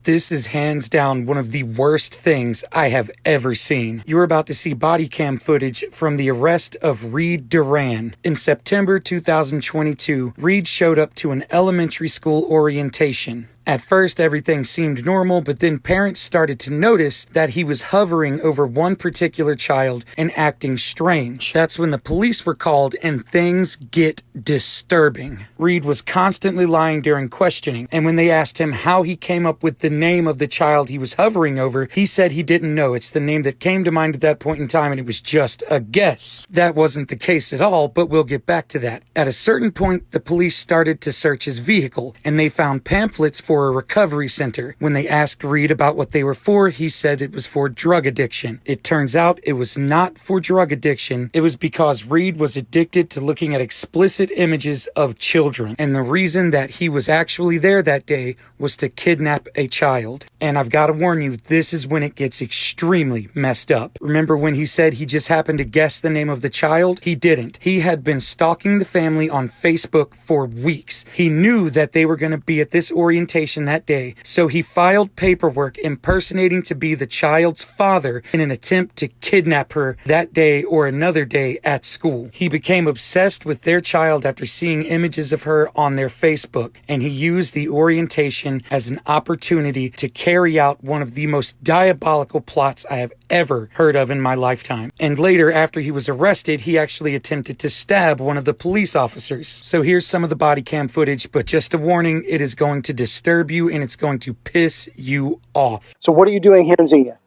This is hands down one of the worst things I have ever seen. You're about to see body cam footage from the arrest of Reed Duran. In September 2022, Reed showed up to an elementary school orientation. At first, everything seemed normal, but then parents started to notice that he was hovering over one particular child and acting strange. That's when the police were called and things get disturbing. Reed was constantly lying during questioning, and when they asked him how he came up with the name of the child he was hovering over, he said he didn't know. It's the name that came to mind at that point in time, and it was just a guess. That wasn't the case at all, but we'll get back to that. At a certain point, the police started to search his vehicle, and they found pamphlets for a recovery center. When they asked Reed about what they were for, he said it was for drug addiction. It turns out it was not for drug addiction. It was because Reed was addicted to looking at explicit images of children. And the reason that he was actually there that day was to kidnap a child. And I've got to warn you, this is when it gets extremely messed up. Remember when he said he just happened to guess the name of the child? He didn't. He had been stalking the family on Facebook for weeks. He knew that they were going to be at this orientation that day, so he filed paperwork impersonating to be the child's father in an attempt to kidnap her that day or another day at school. He became obsessed with their child after seeing images of her on their Facebook, and he used the orientation as an opportunity to carry out one of the most diabolical plots I have ever heard of in my lifetime. And later, after he was arrested, he actually attempted to stab one of the police officers. So here's some of the body cam footage, but just a warning, it is going to disturb you and it's going to piss you off. So what are you doing here in Xenia?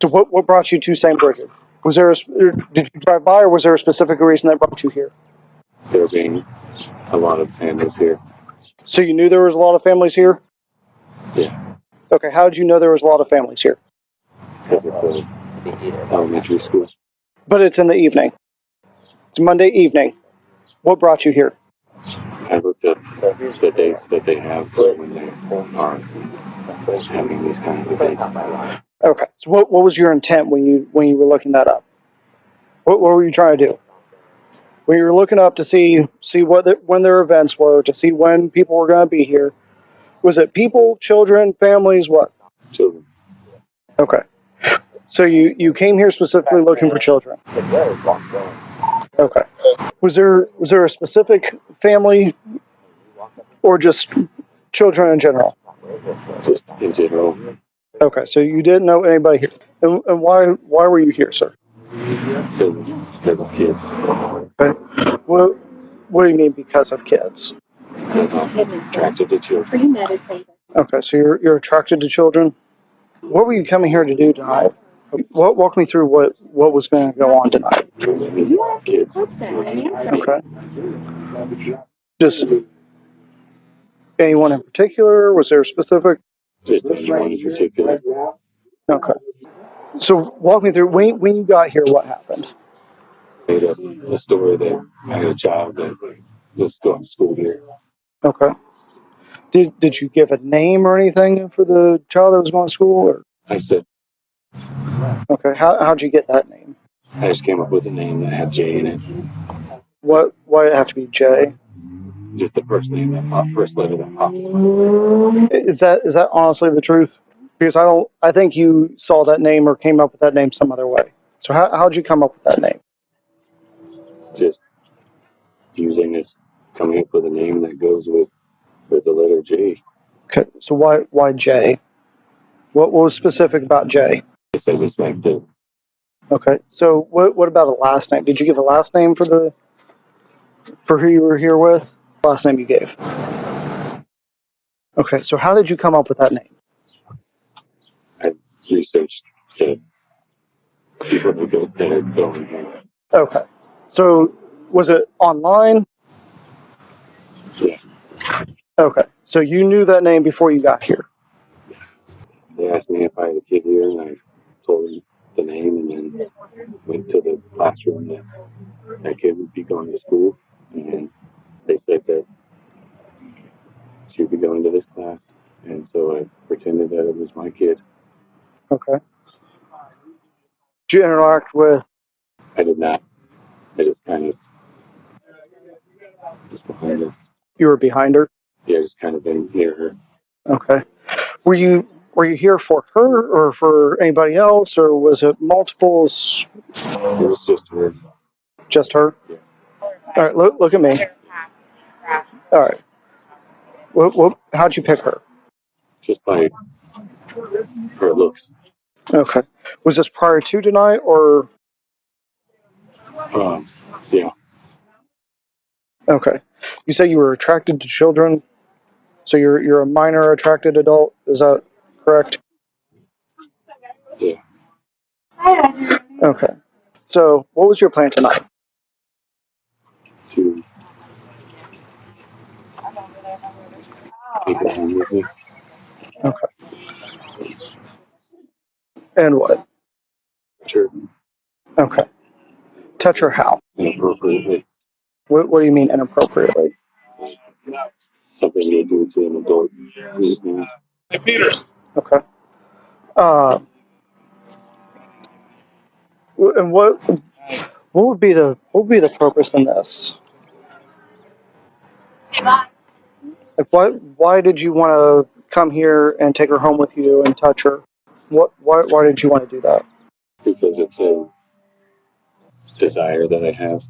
So what brought you to St. Bridget? Did you drive by, or was there a specific reason that brought you here? There being a lot of families here. So you knew there was a lot of families here? Yeah. Okay, how did you know there was a lot of families here? Because it's a elementary school. But it's in the evening. It's Monday evening. What brought you here? I looked at the dates that they have for when they are having these kind of events. Okay, so what was your intent when you were looking that up? What were you trying to do? When you were looking up to see when their events were, to see when people were going to be here, was it people, children, families, what? Children. Okay. So you came here specifically looking for children? Okay. Was there a specific family or just children in general? Just in general. Okay, so you didn't know anybody here. And why were you here, sir? Because of kids. Okay. What do you mean because of kids? Because I'm attracted to children. Okay, so you're attracted to children. What were you coming here to do tonight? Walk me through what was going to go on tonight. Kids. Okay. Just anyone in particular? Was there a specific? Just anyone in particular. Okay. So walk me through when you got here. What happened? Made up a story that I had a child that was going to school here. Okay. Did you give a name or anything for the child that was going to school? Or? I said. Okay. How'd you get that name? I just came up with a name that had J in it. Why did it have to be J? Just the first name that popped, first letter that popped. Is that honestly the truth? Because I think you saw that name or came up with that name some other way. So how'd you come up with that name? Just using this, coming up with a name that goes with the letter J. Okay. So why J? What was specific about J? I just like the. Okay. So what about a last name? Did you give a last name for who you were here with? Last name you gave. Okay. So how did you come up with that name? I researched the people that are going here. Okay. So was it online? Yeah. Okay. So you knew that name before you got here? They asked me if I had a kid here, and I told them the name, and then went to the classroom that kid would be going to school, and they said that she would be going to this class, and so I pretended that it was my kid. Okay. Did you interact with? I did not. I just kind of was behind her. You were behind her? Yeah, just kind of been near her. Okay. Were you here for her or for anybody else, or was it multiples? It was just her. Just her. Yeah. All right, look at me. All right, how'd you pick her? Just by her looks. Okay, was this prior to tonight or? Yeah. Okay, you said you were attracted to children, so you're a minor attracted adult. Is that correct? Yeah. Okay. So, what was your plan tonight? To take her home with me. Okay. And what? Sure. Okay. Touch her how? Inappropriately. What do you mean inappropriately? Something they do to an adult. Mm-hmm. Okay. Uh, and what would be the purpose in this? Like, why did you want to come here and take her home with you and touch her? Why did you want to do that? Because it's a desire that I have